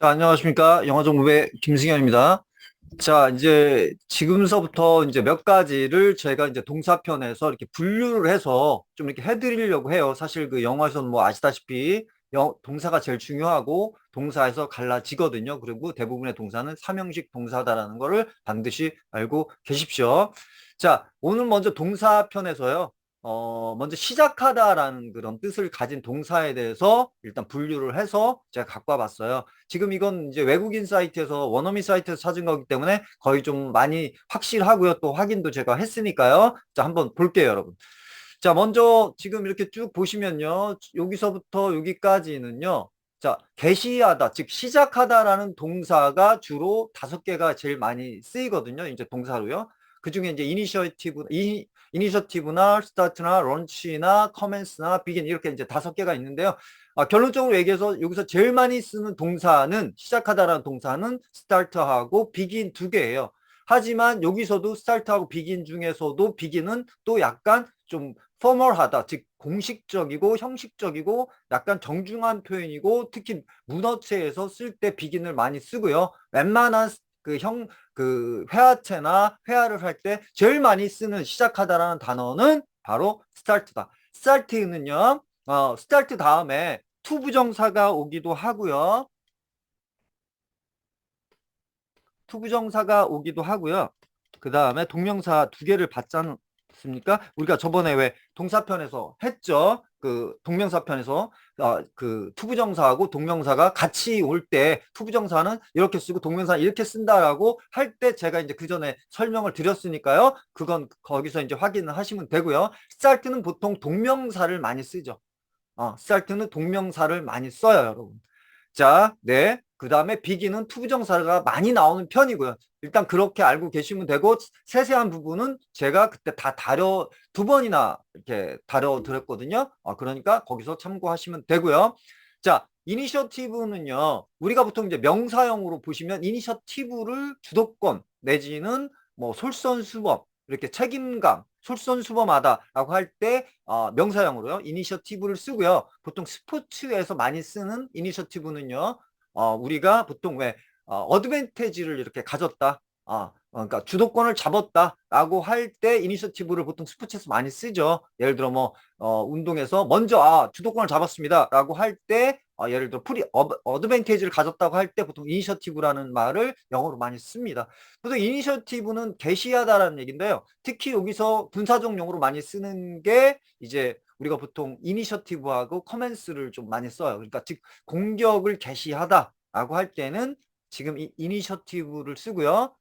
자, 안녕하십니까. 영어정보의 김승현입니다. 자, 이제 지금서부터 이제 몇 가지를 제가 이제 동사편에서 이렇게 분류를 해서 좀 이렇게 해드리려고 해요. 사실 그 영어에서는 뭐 아시다시피 동사가 제일 중요하고 동사에서 갈라지거든요. 그리고 대부분의 동사는 삼형식 동사다라는 거를 반드시 알고 계십시오. 자, 오늘 먼저 동사편에서요. 먼저 시작하다라는 그런 뜻을 가진 동사에 대해서 일단 분류를 해서 제가 갖고 와봤어요. 지금 이건 이제 외국인 사이트에서 원어민 사이트에서 찾은 거기 때문에 거의 좀 많이 확실하고요. 또 확인도 제가 했으니까요. 자, 한번 볼게요, 여러분. 자, 먼저 지금 이렇게 쭉 보시면요. 여기서부터 여기까지는요. 자, 개시하다, 즉 시작하다라는 동사가 주로 5개가 제일 많이 쓰이거든요. 이제 동사로요. 그중에 이제 이니셔티브나 스타트나 런치나 커맨스나 비긴 이렇게 이제 5개가 있는데요. 결론적으로 얘기해서 여기서 제일 많이 쓰는 동사는 시작하다라는 동사는 스타트하고 비긴 2개예요. 하지만 여기서도 스타트하고 비긴 중에서도 비긴은 또 약간 좀 포멀하다, 즉 공식적이고 형식적이고 약간 정중한 표현이고 특히 문어체에서 쓸 때 비긴을 많이 쓰고요. 웬만한 그 회화체나 회화를 할 때 제일 많이 쓰는 시작하다라는 단어는 바로 스타트다. 스타트는요, 스타트 다음에 투 부정사가 오기도 하고요. 투부정사가 오기도 하고요. 그 다음에 동명사 2개를 받지 않습니까? 우리가 저번에 왜 동사편에서 했죠? 그 동명사편에서 그 투부정사하고 동명사가 같이 올 때 투부정사는 이렇게 쓰고 동명사는 이렇게 쓴다라고 할 때 제가 이제 그 전에 설명을 드렸으니까요. 그건 거기서 이제 확인을 하시면 되고요. start는 보통 동명사를 많이 쓰죠. start는 동명사를 많이 써요, 여러분. 자, 네. 그 다음에 비기는 투부정사가 많이 나오는 편이고요. 일단 그렇게 알고 계시면 되고, 세세한 부분은 제가 그때 다 2번이나 이렇게 다뤄드렸거든요. 그러니까 거기서 참고하시면 되고요. 자, 이니셔티브는요, 우리가 보통 이제 명사형으로 보시면 이니셔티브를 주도권 내지는 뭐 솔선수범, 이렇게 책임감, 솔선수범하다라고 할 때 명사형으로요. 이니셔티브를 쓰고요. 보통 스포츠에서 많이 쓰는 이니셔티브는요. 우리가 보통 왜 어드밴티지를 이렇게 가졌다. 그러니까 주도권을 잡았다라고 할 때 이니셔티브를 보통 스포츠에서 많이 쓰죠. 예를 들어 뭐 운동에서 먼저 주도권을 잡았습니다라고 할 때 예를 들어 어드밴티지를 가졌다고 할 때 보통 이니셔티브라는 말을 영어로 많이 씁니다. 보통 이니셔티브는 개시하다라는 얘기인데요. 특히 여기서 군사적 용어로 많이 쓰는 게 이제 우리가 보통 이니셔티브하고 커맨스를 좀 많이 써요. 그러니까 즉 공격을 개시하다라고 할 때는 지금 이 이니셔티브를 쓰고요.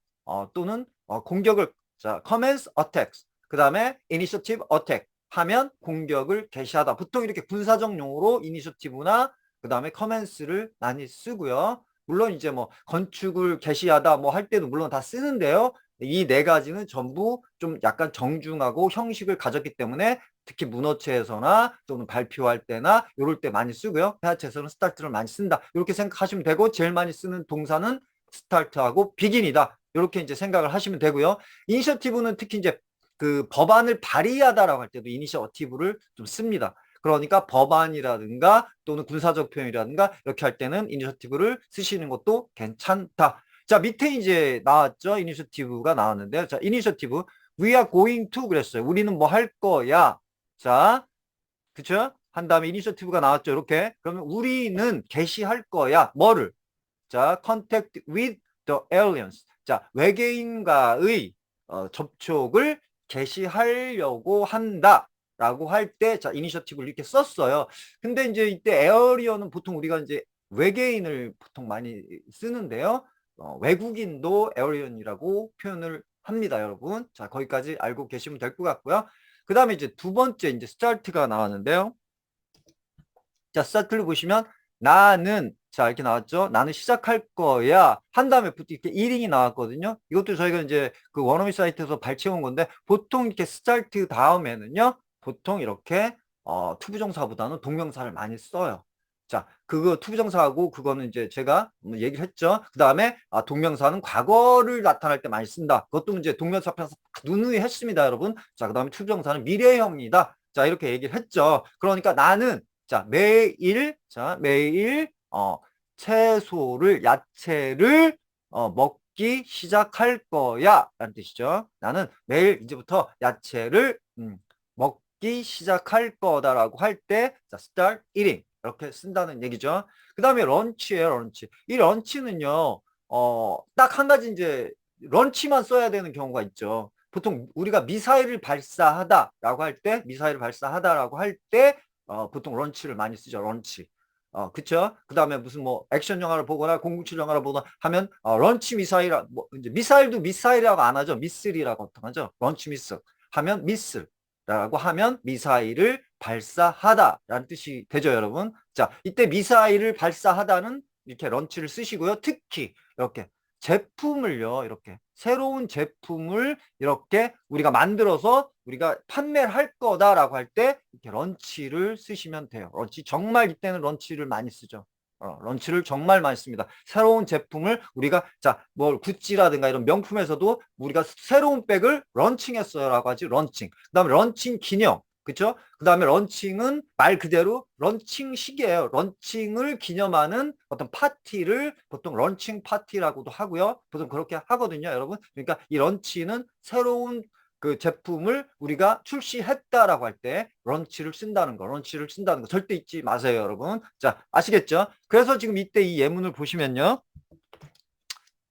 또는 공격을 자 commence attacks 그 다음에 initiative attack 하면 공격을 개시하다. 보통 이렇게 군사적 용어로 이니셔티브나 그 다음에 commence를 많이 쓰고요. 물론 이제 뭐 건축을 개시하다 뭐 할 때도 물론 다 쓰는데요. 이 4가지는 전부 좀 약간 정중하고 형식을 가졌기 때문에 특히 문어체에서나 또는 발표할 때나 이럴 때 많이 쓰고요. 회화체에서는 스타트를 많이 쓴다. 이렇게 생각하시면 되고 제일 많이 쓰는 동사는 스타트하고 비긴이다. 이렇게 이제 생각을 하시면 되고요. 이니셔티브는 특히 이제 그 법안을 발의하다라고 할 때도 이니셔티브를 좀 씁니다. 그러니까 법안이라든가 또는 군사적 표현이라든가 이렇게 할 때는 이니셔티브를 쓰시는 것도 괜찮다. 자, 밑에 이제 나왔죠. 이니셔티브가 나왔는데요. 자, 이니셔티브. We are going to 그랬어요. 우리는 뭐 할 거야. 자, 그쵸? 한 다음에 이니셔티브가 나왔죠. 이렇게. 그러면 우리는 개시할 거야. 뭐를? 자, contact with the aliens. 자, 외계인과의 접촉을 개시하려고 한다. 라고 할 때, 자, 이니셔티브를 이렇게 썼어요. 근데 이제 이때 에어리어는 보통 우리가 이제 외계인을 보통 많이 쓰는데요. 외국인도 에어리언이라고 표현을 합니다, 여러분. 자, 거기까지 알고 계시면 될 것 같고요. 그 다음에 이제 2번째 이제 스타트가 나왔는데요. 자, 스타트를 보시면 나는 자 이렇게 나왔죠. 나는 시작할 거야. 한 다음에 이렇게 1인이 나왔거든요. 이것도 저희가 이제 그 원어민 사이트에서 발췌한 건데 보통 이렇게 스타트 다음에는요. 보통 이렇게 투부정사보다는 동명사를 많이 써요. 자, 그거 투부정사하고 그거는 이제 제가 얘기를 했죠. 그 다음에 동명사는 과거를 나타날 때 많이 쓴다. 그것도 이제 동명사 앞에서 누누이 했습니다, 여러분. 자, 그 다음에 투부정사는 미래형이다. 자, 이렇게 얘기를 했죠. 그러니까 나는 자, 매일, 채소를, 야채를 먹기 시작할 거야 라는 뜻이죠. 나는 매일 이제부터 야채를 먹기 시작할 거다라고 할 때 start eating 이렇게 쓴다는 얘기죠. 그 다음에 런치예요. 런치. 이 런치는요. 딱 한 가지 이제 런치만 써야 되는 경우가 있죠. 보통 우리가 미사일을 발사하다라고 할 때, 미사일을 발사하다라고 할 때, 보통 런치를 많이 쓰죠. 런치. 그쵸? 그 다음에 무슨 뭐 액션 영화를 보거나 007 영화를 보거나 하면, 런치 미사일, 뭐, 이제 미사일도 미사일이라고 안 하죠. 미슬이라고 어떤 하죠. 런치 미슬. 하면 미슬라고 하면 미사일을 발사하다라는 뜻이 되죠, 여러분. 자, 이때 미사일을 발사하다는 이렇게 런치를 쓰시고요. 특히 이렇게 제품을요, 이렇게 새로운 제품을 이렇게 우리가 만들어서 우리가 판매를 할 거다라고 할 때 이렇게 런치를 쓰시면 돼요. 런치 정말 이때는 런치를 많이 쓰죠. 런치를 정말 많이 씁니다. 새로운 제품을 우리가 뭘 구찌라든가 이런 명품에서도 우리가 새로운 백을 런칭했어요라고 하지. 런칭. 그다음에 런칭 기념. 그쵸? 그 다음에 런칭은 말 그대로 런칭식이에요. 런칭을 기념하는 어떤 파티를 보통 런칭 파티라고도 하고요. 보통 그렇게 하거든요, 여러분. 그러니까 이 런치는 새로운 그 제품을 우리가 출시했다라고 할 때 런치를 쓴다는 거, 런치를 쓴다는 거 절대 잊지 마세요, 여러분. 자, 아시겠죠? 그래서 지금 이때 이 예문을 보시면요.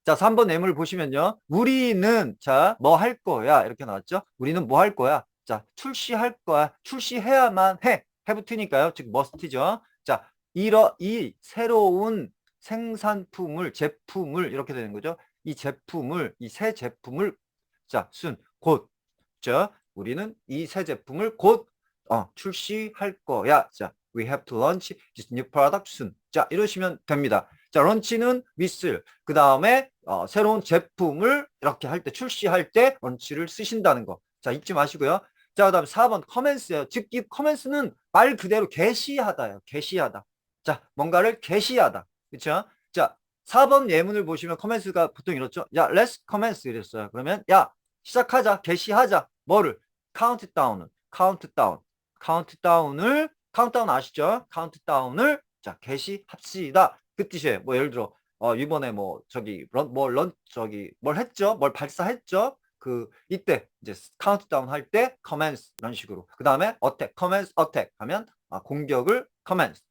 자, 3번 예문을 보시면요. 우리는 뭐 할 거야? 이렇게 나왔죠? 우리는 뭐 할 거야? 자, 출시할 거야. 출시해야만 해. 해부트니까요. 즉 must죠. 자, 이 새로운 생산품을, 제품을 이렇게 되는 거죠. 이 제품을, 이 새 제품을 곧. 자, 우리는 이 새 제품을 곧 출시할 거야. 자, we have to launch this new product soon. 자, 이러시면 됩니다. 자, 런치는 with, 그 다음에 새로운 제품을 이렇게 할 때, 출시할 때 런치를 쓰신다는 거. 자, 잊지 마시고요. 자, 그 다음에 4번 커맨스예요. 즉, 이 커맨스는 말 그대로 게시하다예요. 게시하다. 자, 뭔가를 게시하다. 그렇죠? 자, 4번 예문을 보시면 커맨스가 보통 이렇죠. 야, let's commence 이랬어요. 그러면 야, 시작하자. 게시하자. 뭐를? 카운트다운을. 카운트다운 아시죠? 카운트다운을 자, 게시합시다. 그 뜻이에요. 뭐 예를 들어 이번에 뭐 뭘 했죠? 뭘 발사했죠? 이때 이제 카운트다운 할 때 commence 이런 식으로. 그다음에 attack, commence attack 하면 공격을 commence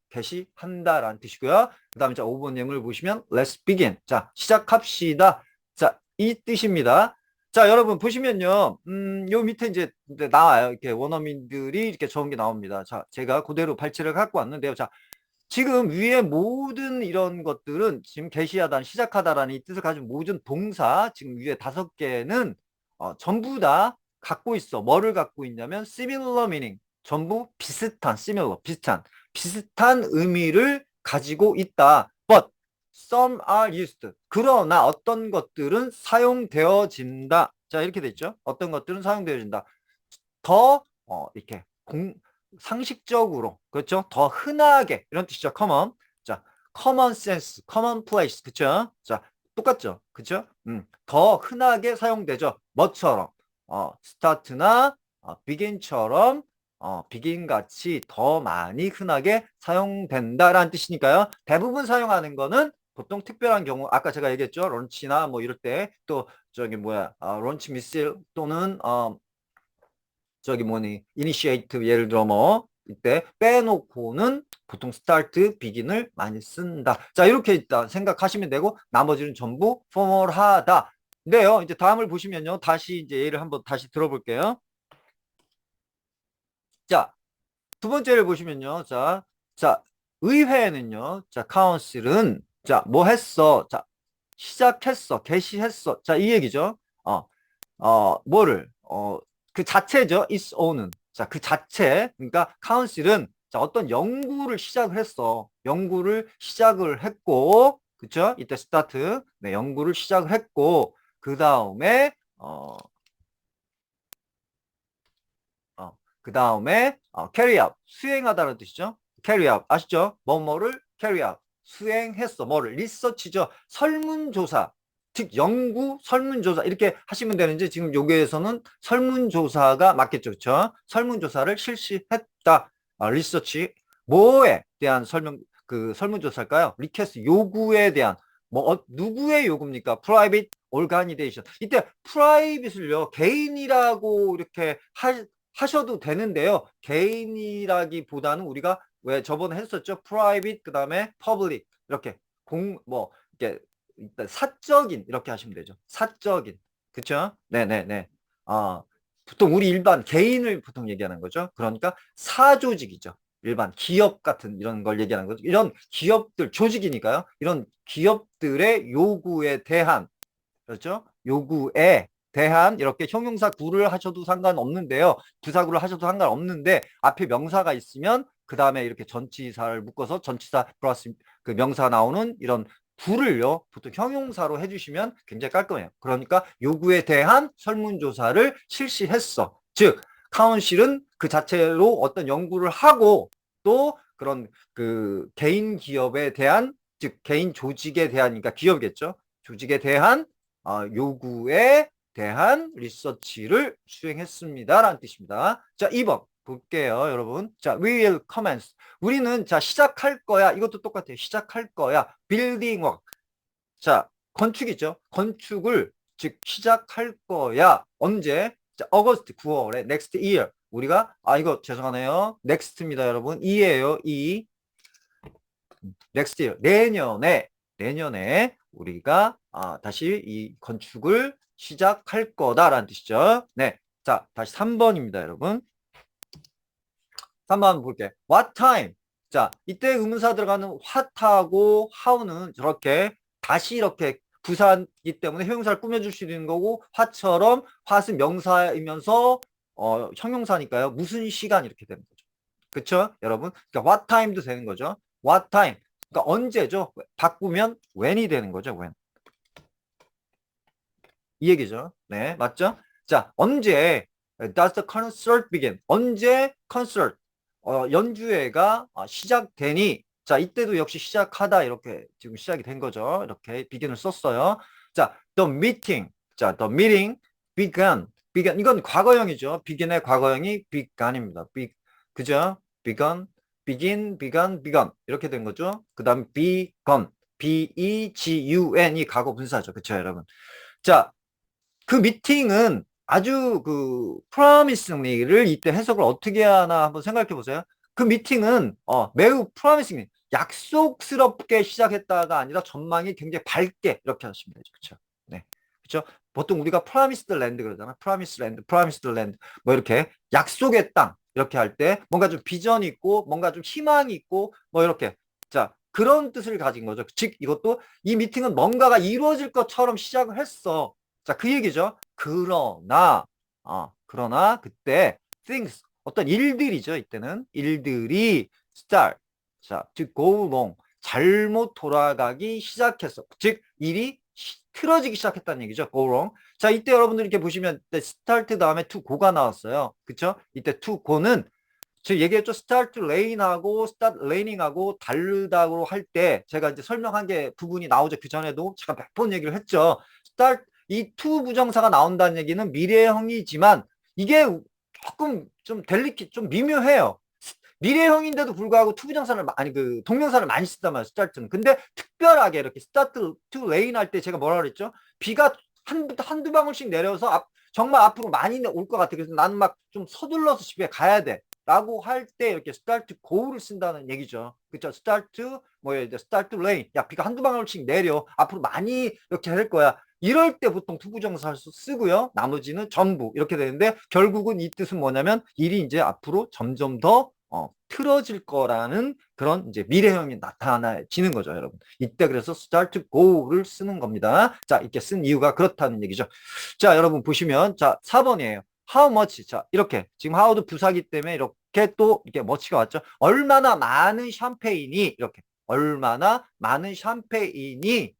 개시한다라는 뜻이고요. 그다음에 자, 5번 예문을 보시면 let's begin. 자, 시작합시다. 자, 이 뜻입니다. 자, 여러분 보시면요. 요 밑에 이제 나와요. 이렇게 원어민들이 이렇게 적은 게 나옵니다. 자, 제가 그대로 발췌를 갖고 왔는데요. 자, 지금 위에 모든 이런 것들은 지금 게시하다, 시작하다라는 이 뜻을 가진 모든 동사, 지금 위에 5개는 전부 다 갖고 있어. 뭐를 갖고 있냐면 similar meaning. 전부 비슷한, similar, 비슷한 의미를 가지고 있다. But some are used. 그러나 어떤 것들은 사용되어진다. 자, 이렇게 돼 있죠. 어떤 것들은 사용되어진다. 더 이렇게 상식적으로, 그렇죠? 더 흔하게 이런 뜻이죠. common. 자, common sense, common place. 그렇죠? 자, 똑같죠. 그렇죠? 더 흔하게 사용되죠. 뭐처럼? start나 begin처럼 begin 같이 더 많이 흔하게 사용된다라는 뜻이니까요. 대부분 사용하는 거는 보통 특별한 경우, 아까 제가 얘기했죠. 런치나 뭐 이럴 때, 또 저기 런치 미실 또는 이니시에이티브 예를 들어 뭐 이때 빼놓고는 보통 start, begin을 많이 쓴다. 자, 이렇게 일단 생각하시면 되고 나머지는 전부 formal하다. 근데요, 이제 다음을 보시면요, 다시 이제 예를 한번 다시 들어볼게요. 자, 두 번째를 보시면요, 자, 의회는요, 자, 카운슬은 뭐 했어? 자, 시작했어, 개시했어. 자, 이 얘기죠. 뭐를 그 자체죠. is on은. 자, 그 자체. 그러니까 카운실은 자, 어떤 연구를 시작을 했어. 연구를 시작을 했고, 그쵸? 이때 스타트. 네, 연구를 시작을 했고, 그 다음에 carry out. 수행하다는 뜻이죠. carry out. 아시죠? 뭐뭐를 carry out. 수행했어. 뭐를? 리서치죠. 설문조사. 즉 연구, 설문조사 이렇게 하시면 되는지 지금 여기에서는 설문조사가 맞겠죠. 그렇죠? 설문조사를 실시했다. 리서치 뭐에 대한 설명 그 설문조사일까요? 리퀘스트 요구에 대한 누구의 요구입니까? private organization. 이때 private을요 개인이라고 이렇게 하셔도 되는데요. 개인이라기보다는 우리가 왜 저번에 했었죠? private 그다음에 public 이렇게 이렇게 일단 사적인 이렇게 하시면 되죠. 사적인. 그쵸? 네네네. 아, 보통 우리 일반 개인을 보통 얘기하는 거죠. 그러니까 사조직이죠. 일반 기업 같은 이런 걸 얘기하는 거죠. 이런 기업들, 조직이니까요. 이런 기업들의 요구에 대한, 그렇죠? 요구에 대한 이렇게 형용사 구를 하셔도 상관없는데요. 부사구를 하셔도 상관없는데 앞에 명사가 있으면 그 다음에 이렇게 전치사를 묶어서 전치사 플러스 그 명사 나오는 이런 구를요. 보통 형용사로 해주시면 굉장히 깔끔해요. 그러니까 요구에 대한 설문조사를 실시했어. 즉 카운실은 그 자체로 어떤 연구를 하고 또 그런 그 개인 기업에 대한 즉 개인 조직에 대한 그러니까 기업이겠죠. 조직에 대한 요구에 대한 리서치를 수행했습니다라는 뜻입니다. 자, 2번 볼게요, 여러분. 자, we will commence. 우리는 자 시작할 거야. 이것도 똑같아요. 시작할 거야. building work. 자, 건축이죠. 건축을 즉 시작할 거야. 언제? 자, 어거스트 9월에 next year. 우리가 이거 죄송하네요. next입니다, 여러분. 이에요. 이 next year. 내년에 우리가 다시 이 건축을 시작할 거다라는 뜻이죠. 네. 자, 다시 3번입니다, 여러분. 3번 볼게. What time? 자, 이때 의문사 들어가는 what하고 how는 저렇게 다시 이렇게 부사이기 때문에 형용사를 꾸며줄 수 있는 거고 what처럼 what은 명사이면서 형용사니까요. 무슨 시간 이렇게 되는 거죠. 그쵸? 여러분? 그러니까 what time도 되는 거죠. what time. 그러니까 언제죠? 바꾸면 when이 되는 거죠. when. 이 얘기죠. 네, 맞죠? 자, 언제 does the concert begin? 언제 콘서트 연주회가 시작되니? 자, 이때도 역시 시작하다 이렇게 지금 시작이 된 거죠. 이렇게 begin을 썼어요. 자, the meeting. 자, the meeting began. 이건 과거형이죠. begin의 과거형이 began입니다. 그죠? begun 이렇게 된 거죠. 그 다음 begun, begun이 과거 분사죠. 그쵸, 여러분? 자, 그 미팅은 아주 그 프로미싱리를 이때 해석을 어떻게 하나 한번 생각해 보세요. 그 미팅은 매우 프로미싱리 약속스럽게 시작했다가 아니라 전망이 굉장히 밝게 이렇게 하시면 되죠. 그렇죠? 네. 그렇죠? 보통 우리가 프로미스드 랜드 그러잖아. 프로미스드 랜드 뭐 이렇게 약속의 땅 이렇게 할 때 뭔가 좀 비전이 있고 뭔가 좀 희망이 있고 뭐 이렇게 자 그런 뜻을 가진 거죠. 즉 이것도 이 미팅은 뭔가가 이루어질 것처럼 시작을 했어. 자, 그 얘기죠. 그러나 그때 things 어떤 일들이죠. 이때는 일들이 start 자, 즉 go wrong 잘못 돌아가기 시작했어. 즉 일이 틀어지기 시작했다는 얘기죠. go wrong. 자, 이때 여러분들 이렇게 보시면 start 다음에 to go가 나왔어요. 그쵸? 이때 to go는 제가 얘기했죠. start rain하고 start raining하고 다르다고 할 때 제가 이제 설명한 게 부분이 나오죠. 그 전에도 제가 몇 번 얘기를 했죠. start 이 to 부정사가 나온다는 얘기는 미래형이지만 이게 조금 좀 좀 미묘해요. 미래형인데도 불구하고 to 부정사를 아니 그 동명사를 많이 쓰단 말이에요. start는. 근데 특별하게 이렇게 start to rain 할 때 제가 뭐라 그랬죠? 비가 한두 방울씩 내려서 정말 앞으로 많이 올 것 같아. 그래서 나는 막 좀 서둘러서 집에 가야 돼. 라고 할 때 이렇게 start go를 쓴다는 얘기죠. 그렇죠? start to rain. 야, 비가 한두 방울씩 내려. 앞으로 많이 이렇게 할 거야. 이럴 때 보통 투부정사 쓰고요. 나머지는 전부 이렇게 되는데 결국은 이 뜻은 뭐냐면 일이 이제 앞으로 점점 더 틀어질 거라는 그런 이제 미래형이 나타나지는 거죠, 여러분. 이때 그래서 start go를 쓰는 겁니다. 자, 이렇게 쓴 이유가 그렇다는 얘기죠. 자, 여러분 보시면 자, 4번이에요. how much. 자, 이렇게 지금 how도 부사기 때문에 이렇게 또 이렇게 much가 왔죠. 얼마나 많은 샴페인이 이렇게 얼마나 많은 샴페인이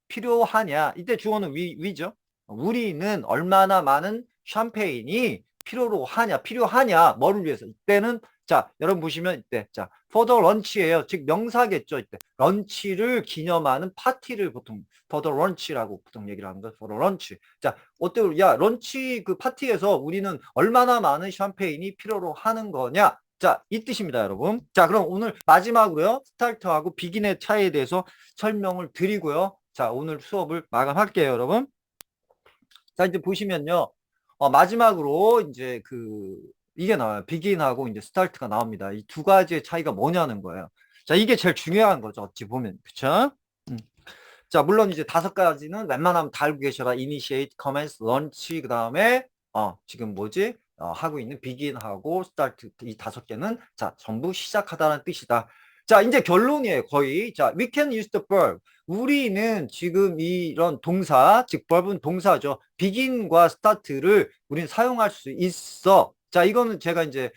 필요하냐. 이때 주어는 위죠. 우리는 얼마나 많은 샴페인이 필요하냐. 뭐를 위해서. 이때는 자, 여러분 보시면 이때 자, for the lunch예요. 즉 명사겠죠. 이때 런치를 기념하는 파티를 보통 for the lunch라고 보통 얘기를 하는 거예요. for the lunch. 자, 어때요? 야, 런치 그 파티에서 우리는 얼마나 많은 샴페인이 필요로 하는 거냐? 자, 이 뜻입니다, 여러분. 자, 그럼 오늘 마지막으로요. 스타트하고 비긴의 차이에 대해서 설명을 드리고요. 자, 오늘 수업을 마감할게요, 여러분. 자, 이제 보시면요. 마지막으로 이제 이게 나와요. 비긴하고 이제 스타트가 나옵니다. 이 두 가지의 차이가 뭐냐는 거예요. 자, 이게 제일 중요한 거죠. 어찌 보면. 그쵸? 음. 자, 물론 이제 다섯 가지는 웬만하면 다 알고 계셔라. initiate, commence, launch, 그 다음에, 지금 뭐지? 하고 있는 begin하고 start, 이 다섯 개는, 자, 전부 시작하다는 뜻이다. 자, 이제 결론이에요, 거의. 자, we can use the verb. 우리는 지금 이런 동사, 즉, verb은 동사죠. begin과 start를 우리는 사용할 수 있어. 자, 이거는 제가 이제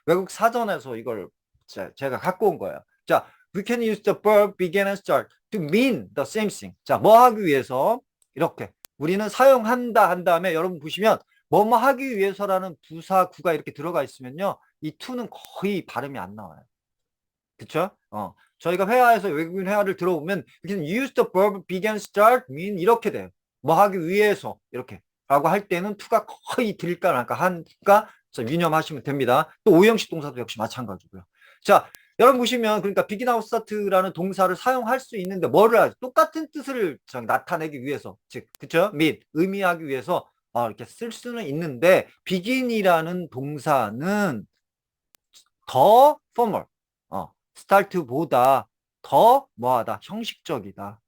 외국 사전에서 이걸 제가 갖고 온 거예요. 자, we can use the verb begin and start to mean the same thing. 자, 뭐 하기 위해서 이렇게 우리는 사용한다 한 다음에 여러분 보시면 뭐뭐 하기 위해서라는 부사구가 이렇게 들어가 있으면요. 이 to는 거의 발음이 안 나와요. 그쵸? 저희가 회화에서 외국인 회화를 들어보면 we can use the verb begin, start, mean 이렇게 돼요. 뭐 하기 위해서 이렇게 라고 할 때는 to가 거의 들릴까 말까 하니까 유념하시면 됩니다. 또 오형식 동사도 역시 마찬가지고요. 자, 여러분 보시면 그러니까 begin 하고 start라는 동사를 사용할 수 있는데 뭐를 하죠? 똑같은 뜻을 나타내기 위해서 즉 그쵸? mean 의미하기 위해서 이렇게 쓸 수는 있는데 begin이라는 동사는 더 formal, start보다 더 뭐하다, 형식적이다.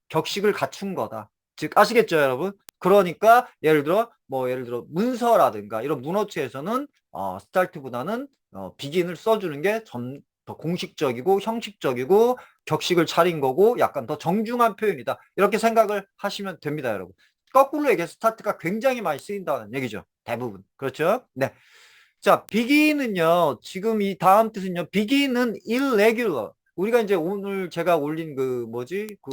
격식을 갖춘 거다. 즉 아시겠죠, 여러분? 그러니까 예를 들어 문서라든가 이런 문어체에서는 start보다는 begin을 써주는 게 더 공식적이고 형식적이고 격식을 차린 거고 약간 더 정중한 표현이다. 이렇게 생각을 하시면 됩니다, 여러분. 거꾸로 얘기해서 start가 굉장히 많이 쓰인다는 얘기죠. 대부분. 그렇죠? 네. 자, begin은요, 지금 이 다음 뜻은요, begin은 irregular. 우리가 이제 오늘 제가 올린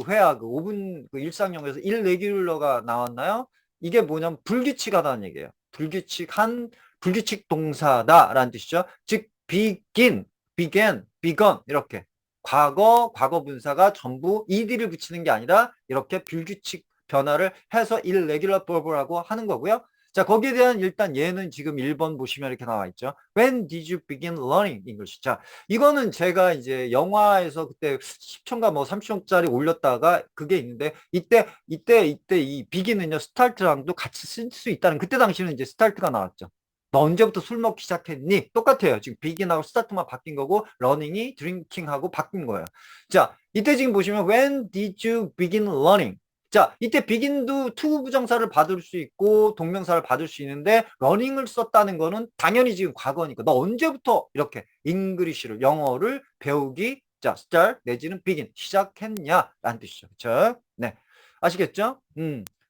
회화, 5분 일상용에서 irregular가 나왔나요? 이게 뭐냐면 불규칙하다는 얘기예요. 불규칙 동사다라는 뜻이죠. 즉, began, 이렇게. 과거 분사가 전부 ed를 붙이는 게 아니라 이렇게 불규칙 변화를 해서 irregular verb라고 하는 거고요. 자, 거기에 대한 일단 예는 지금 1번 보시면 이렇게 나와 있죠. When did you begin learning English? 자, 이거는 제가 이제 영화에서 그때 10초인가 뭐 30초짜리 올렸다가 그게 있는데 이때 이 begin은요, start랑도 같이 쓸 수 있다는 그때 당시는 이제 start가 나왔죠. 너 언제부터 술 먹기 시작했니? 똑같아요. 지금 begin하고 start만 바뀐 거고 learning이 drinking하고 바뀐 거예요. 자, 이때 지금 보시면 when did you begin learning? 자, 이때 begin도 to 부정사를 받을 수 있고 동명사를 받을 수 있는데 러닝을 썼다는 거는 당연히 지금 과거니까 너 언제부터 이렇게 영어를 배우기 start 내지는 begin 시작했냐라는 뜻이죠. 그렇죠? 네. 아시겠죠?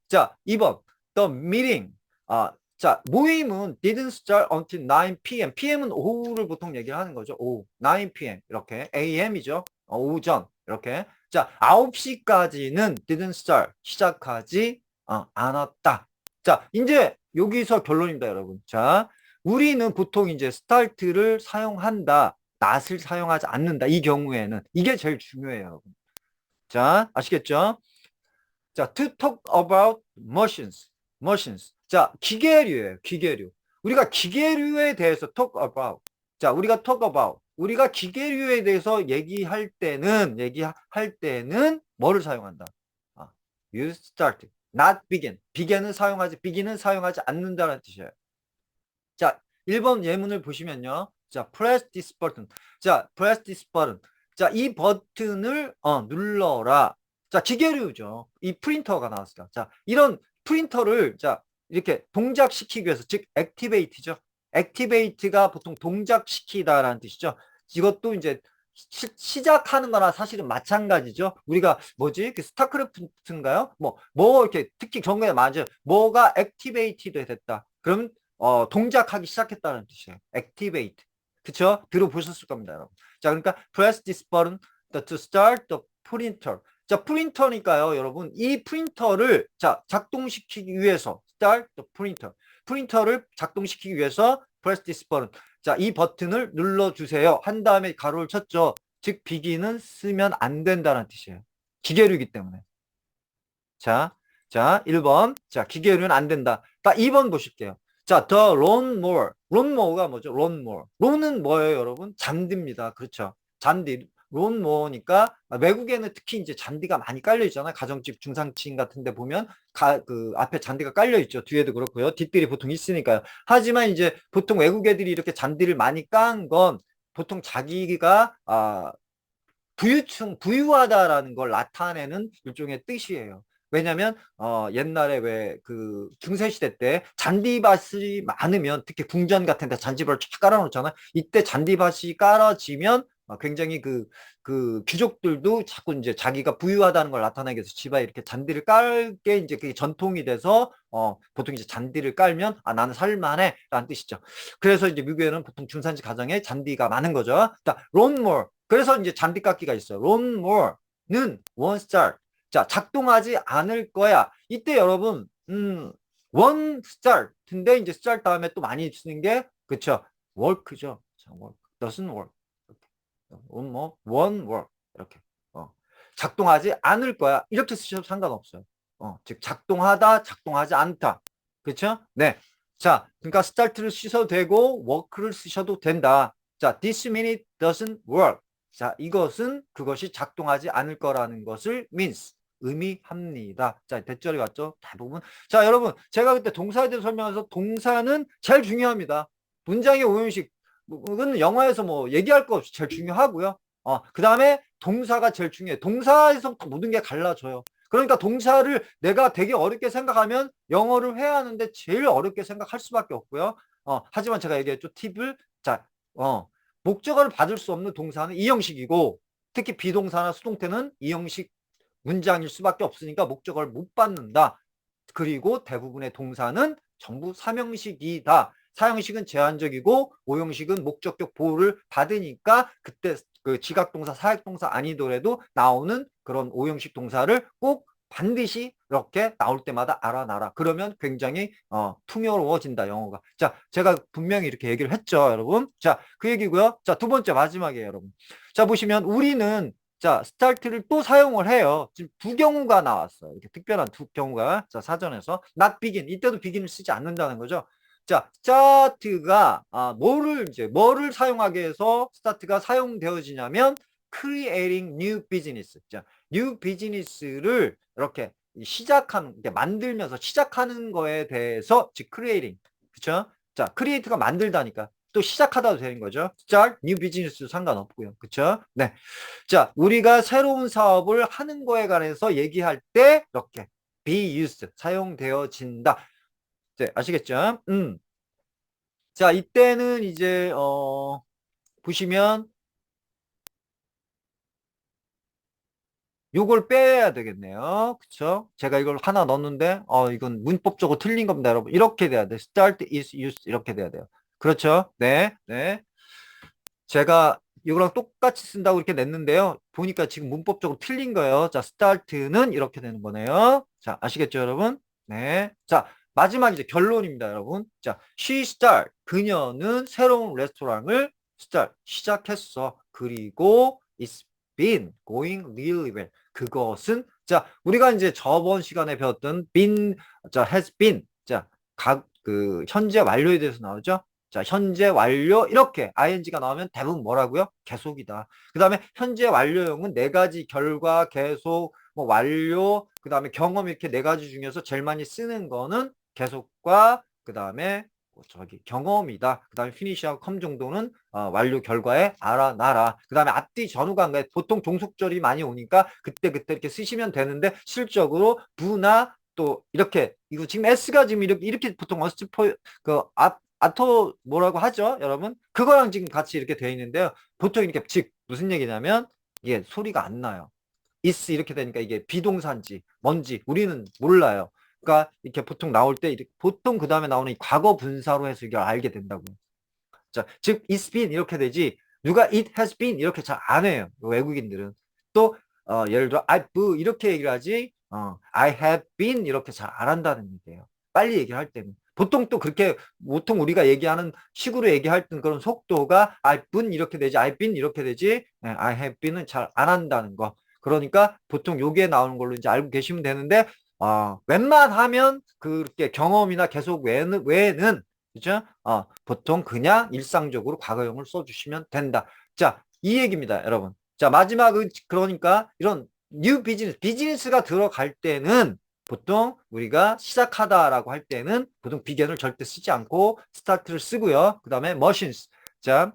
자, 2번 the meeting. 자, 모임은 didn't start until 9 p.m. p.m.은 오후를 보통 얘기를 하는 거죠. 오후 9 p.m. 이렇게 a.m.이죠. 오전 이렇게. 자, 9시까지는 didn't start, 시작하지 않았다. 자, 이제 여기서 결론입니다, 여러분. 자, 우리는 보통 이제 start를 사용한다, not을 사용하지 않는다. 이 경우에는 이게 제일 중요해요, 여러분. 자, 아시겠죠? 자, to talk about machines. 자, 기계류예요, 기계류. 우리가 기계류에 대해서 talk about. 자, 우리가 기계류에 대해서 얘기할 때는 뭐를 사용한다? use start, not begin. begin은 사용하지 않는다는 뜻이에요. 자, 1번 예문을 보시면요. 자, press this button. 자, press this button. 자, 이 버튼을 눌러라. 자, 기계류죠. 이 프린터가 나왔습니다. 자, 이런 프린터를 이렇게 동작시키기 위해서 즉 activate죠. activate가 보통 동작시키다라는 뜻이죠. 이것도 이제 시작하는 거나 사실은 마찬가지죠. 우리가 스타크래프트인가요? 이렇게 특히 경우에 맞아요. 뭐가 activated 됐다. 그러면 동작하기 시작했다는 뜻이에요. activate. 그쵸? 들어보셨을 겁니다, 여러분. 자, 그러니까 press this button to start the printer. 자, 프린터니까요, 여러분. 이 프린터를 작동시키기 위해서 start the printer. 프린터를 작동시키기 위해서 press this button. 자, 이 버튼을 눌러주세요. 한 다음에 가로를 쳤죠. 즉, begin은 쓰면 안 된다는 뜻이에요. 기계류이기 때문에. 자, 1번. 자, 기계류는 안 된다. 2번 보실게요. 자, the lawnmower. 론모어가 뭐죠? 론모어. 론은 뭐예요, 여러분? 잔디입니다. 그렇죠. 잔디. 론모어니까 외국에는 특히 이제 잔디가 많이 깔려 있잖아요. 가정집 중상층 같은 데 보면 그 앞에 잔디가 깔려 있죠. 뒤에도 그렇고요. 뒷뜰이 보통 있으니까요. 하지만 이제 보통 외국 애들이 이렇게 잔디를 많이 깐 건 보통 자기가 부유하다라는 걸 나타내는 일종의 뜻이에요. 왜냐면 옛날에 왜 그 중세시대 때 잔디밭이 많으면 특히 궁전 같은 데 잔디밭을 쫙 깔아놓잖아요. 이때 잔디밭이 깔아지면 굉장히 그 귀족들도 자꾸 이제 자기가 부유하다는 걸 나타내기 위해서 집에 이렇게 잔디를 깔게 이제 그게 전통이 돼서 보통 이제 잔디를 깔면 나는 살만해 라는 뜻이죠. 그래서 이제 미국에는 보통 중산지 가정에 잔디가 많은 거죠. 자, 론몰. 그래서 이제 잔디깎기가 있어요. 론몰는 원 스타트. 자, 작동하지 않을 거야. 이때 여러분, 원 스타트인데 이제 스타트 다음에 또 많이 쓰는 게, 그쵸? work죠. 자, work. doesn't work. one work. 이렇게. 작동하지 않을 거야. 이렇게 쓰셔도 상관없어요. 즉, 작동하다, 작동하지 않다. 그쵸? 네. 자, 그러니까 start를 쓰셔도 되고, work를 쓰셔도 된다. 자, this minute doesn't work. 자, 이것은 그것이 작동하지 않을 거라는 것을 means. 의미합니다. 자, 대절이 왔죠? 대부분. 자, 여러분, 제가 그때 동사에 대해서 설명해서 동사는 제일 중요합니다. 문장의 오형식, 은 영어에서 뭐 얘기할 거 없이 제일 중요하고요. 그 다음에 동사가 제일 중요해. 동사에서 모든 게 갈라져요. 그러니까 동사를 내가 되게 어렵게 생각하면 영어를 해야 하는데 제일 어렵게 생각할 수밖에 없고요. 하지만 제가 얘기했죠. 팁을, 자, 목적어를 받을 수 없는 동사는 이 형식이고, 특히 비동사나 수동태는 이 형식 문장일 수밖에 없으니까 목적어를 못 받는다. 그리고 대부분의 동사는 전부 삼형식이다. 사형식은 제한적이고 오형식은 목적격 보호를 받으니까 그때 그 지각동사, 사역동사 아니더라도 나오는 그런 오형식 동사를 꼭 반드시 이렇게 나올 때마다 알아놔라. 그러면 굉장히 풍요로워진다, 영어가. 자, 제가 분명히 이렇게 얘기를 했죠, 여러분. 자, 그 얘기고요. 자, 두 번째 마지막이에요, 여러분. 자, 보시면 우리는 자, 스타트를 또 사용을 해요. 지금 두 경우가 나왔어요. 이렇게 특별한 두 경우가 자, 사전에서 not begin. 이때도 begin을 쓰지 않는다는 거죠. 자, 스타트가 뭐를 사용하게 해서 스타트가 사용되어지냐면 creating new business. 자, new business를 이렇게 시작하는, 만들면서 시작하는 거에 대해서 즉 creating. 그렇죠? 자, create가 만들다니까 또 시작하다도 되는 거죠. start new business도 상관없고요. 그렇죠? 네. 자, 우리가 새로운 사업을 하는 거에 관해서 얘기할 때 이렇게 be used 사용되어진다. 네, 아시겠죠? 자, 이때는 이제 보시면 요걸 빼야 되겠네요. 그쵸? 제가 이걸 하나 넣었는데 이건 문법적으로 틀린 겁니다, 여러분. 이렇게 돼야 돼. start is used 이렇게 돼야 돼요. 그렇죠? 네. 네. 제가 이거랑 똑같이 쓴다고 이렇게 냈는데요. 보니까 지금 문법적으로 틀린 거예요. 자, start는 이렇게 되는 거네요. 자, 아시겠죠, 여러분? 네. 자, 마지막 이제 결론입니다, 여러분. 자, she start. 그녀는 새로운 레스토랑을 start. 시작했어. 그리고 it's been going really well. 그것은, 자, 우리가 이제 저번 시간에 배웠던 been, 자, has been. 자, 현재 완료에 대해서 나오죠. 자, 현재 완료 이렇게 ing가 나오면 대부분 뭐라고요? 계속이다. 그 다음에 현재 완료형은 네 가지 결과, 계속, 뭐 완료, 그 다음에 경험 이렇게 네 가지 중에서 제일 많이 쓰는 거는 계속과 그 다음에 경험이다. 그 다음에 finish하고 come 정도는 완료 결과에 알아놔라. 그 다음에 앞뒤 전후가 보통 종속절이 많이 오니까 그때 이렇게 쓰시면 되는데 실적으로 부나 또 이렇게 이거 지금 S가 지금 이렇게 보통 아토 뭐라고 하죠, 여러분? 그거랑 지금 같이 이렇게 되어 있는데요. 보통 이렇게 즉 무슨 얘기냐면 이게 소리가 안 나요. is 이렇게 되니까 이게 비동사인지 뭔지 우리는 몰라요. 그러니까 이렇게 보통 나올 때 보통 그 다음에 나오는 이 과거 분사로 해서 이걸 알게 된다고요. 자, 즉 it's been 이렇게 되지 누가 it has been 이렇게 잘 안 해요. 외국인들은 또 예를 들어 I've 이렇게 얘기를 하지 I have been 이렇게 잘 안 한다는 얘기예요. 빨리 얘기를 할 때는 보통 또 그렇게 보통 우리가 얘기하는 식으로 얘기할 때 그런 속도가 I've been 이렇게 되지 I've been 이렇게 되지 I have been은 잘 안 한다는 거. 그러니까 보통 요게 나오는 걸로 이제 알고 계시면 되는데 웬만하면 그렇게 경험이나 계속 외에는 그죠? 보통 그냥 일상적으로 과거형을 써주시면 된다. 자, 이 얘기입니다, 여러분. 자, 마지막은 그러니까 이런 뉴 비즈니스가 들어갈 때는 보통 우리가 시작하다라고 할 때는 보통 비견을 절대 쓰지 않고 스타트를 쓰고요. 그 다음에 머신스. 자,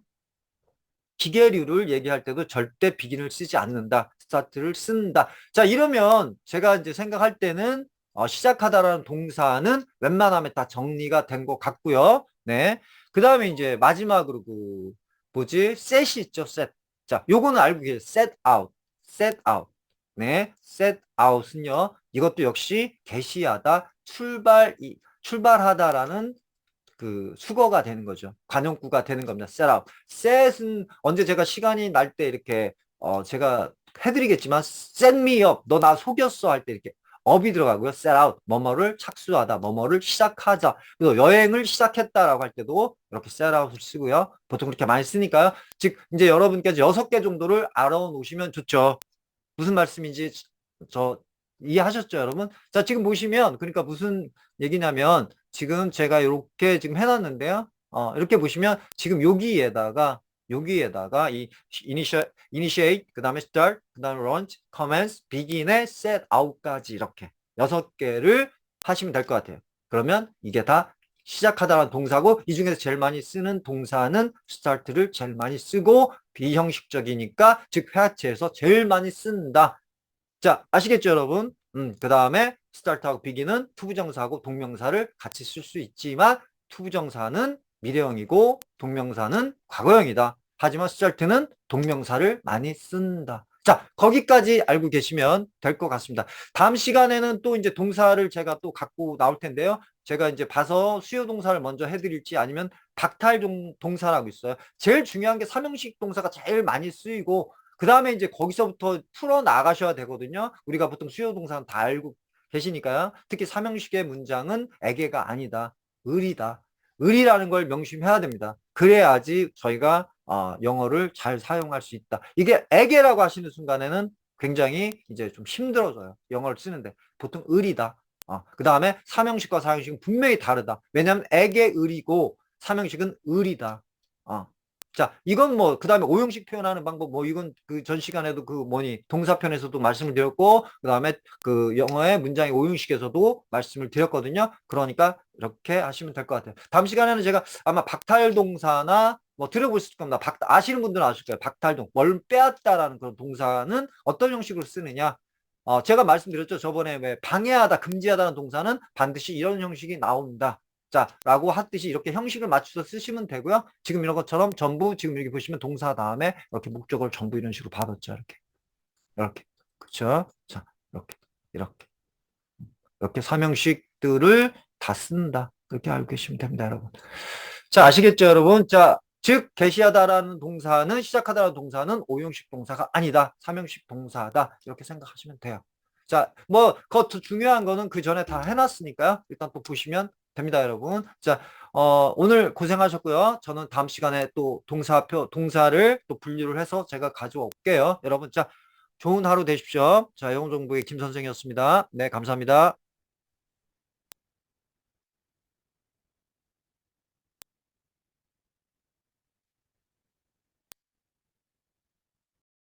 기계류를 얘기할 때도 절대 비긴을 쓰지 않는다. 스타트를 쓴다. 자, 이러면 제가 이제 생각할 때는 시작하다라는 동사는 웬만하면 다 정리가 된 것 같고요. 네. 그 다음에 이제 마지막으로 그 뭐지? set이 있죠, set. 자, 요거는 알고 계세요. set out. set out. 네. set out은요. 이것도 역시 개시하다, 출발하다라는 그 수거가 되는 거죠. 관용구가 되는 겁니다. set out. set은 언제 제가 시간이 날 때 이렇게 제가 해드리겠지만 set me up. 너 나 속였어 할 때 이렇게 up이 들어가고요. set out. 뭐뭐를 착수하다. 뭐뭐를 시작하자. 그래서 여행을 시작했다라고 할 때도 이렇게 set out을 쓰고요. 보통 그렇게 많이 쓰니까요. 즉 이제 여러분께서 6개 정도를 알아놓으시면 좋죠. 무슨 말씀인지 저 이해하셨죠, 여러분? 자, 지금 보시면 그러니까 무슨 얘기냐면 지금 제가 이렇게 지금 해놨는데요. 이렇게 보시면 지금 여기에다가 이 initiate, 그 다음에 start, 그 다음에 launch, commence, begin에 set out까지 이렇게 6개를 하시면 될 것 같아요. 그러면 이게 다 시작하다라는 동사고 이 중에서 제일 많이 쓰는 동사는 start를 제일 많이 쓰고 비형식적이니까 즉 회화체에서 제일 많이 쓴다. 자, 아시겠죠, 여러분? 그 다음에 start하고 begin은 투부정사하고 동명사를 같이 쓸 수 있지만 투부정사는 미래형이고 동명사는 과거형이다. 하지만 start는 동명사를 많이 쓴다. 자, 거기까지 알고 계시면 될 것 같습니다. 다음 시간에는 또 이제 동사를 제가 또 갖고 나올 텐데요. 제가 이제 봐서 수요 동사를 먼저 해드릴지 아니면 박탈 동사라고 있어요. 제일 중요한 게 삼형식 동사가 제일 많이 쓰이고 그 다음에 이제 거기서부터 풀어 나가셔야 되거든요. 우리가 보통 수요 동사는 다 알고 계시니까요. 특히 삼형식의 문장은 애게가 아니다. 을이다. 을이라는 걸 명심해야 됩니다. 그래야지 저희가 영어를 잘 사용할 수 있다. 이게 애게라고 하시는 순간에는 굉장히 이제 좀 힘들어져요. 영어를 쓰는데. 보통 을이다. 그 다음에 삼형식과 사형식은 분명히 다르다. 왜냐하면 애게 을이고 삼형식은 을이다. 자, 이건 뭐, 그 다음에 오형식 표현하는 방법, 뭐, 이건 그 전 시간에도 그 뭐니, 동사편에서도 말씀을 드렸고, 그 다음에 그 영어의 문장의 오형식에서도 말씀을 드렸거든요. 그러니까 이렇게 하시면 될 것 같아요. 다음 시간에는 제가 아마 박탈동사나 뭐 들어보실 겁니다. 아시는 분들은 아실 거예요. 박탈동, 뭘 빼앗다라는 그런 동사는 어떤 형식으로 쓰느냐. 제가 말씀드렸죠. 저번에 왜 방해하다, 금지하다는 동사는 반드시 이런 형식이 나온다. 자, 라고 하듯이 이렇게 형식을 맞춰서 쓰시면 되고요. 지금 이런 것처럼 전부 지금 여기 보시면 동사 다음에 이렇게 목적어를 전부 이런 식으로 받았죠. 이렇게. 그쵸? 자, 이렇게 삼형식들을 다 쓴다. 그렇게 알고 계시면 됩니다, 여러분. 자, 아시겠죠, 여러분? 자, 즉, 개시하다라는 동사는, 시작하다라는 동사는 오형식 동사가 아니다. 삼형식 동사다. 이렇게 생각하시면 돼요. 자, 뭐, 더 중요한 거는 그 전에 다 해놨으니까요. 일단 또 보시면 됩니다, 여러분. 자, 오늘 고생하셨고요. 저는 다음 시간에 또 동사를 또 분류를 해서 제가 가져올게요. 여러분, 자, 좋은 하루 되십시오. 자, 영어정보의 김 선생이었습니다. 네, 감사합니다.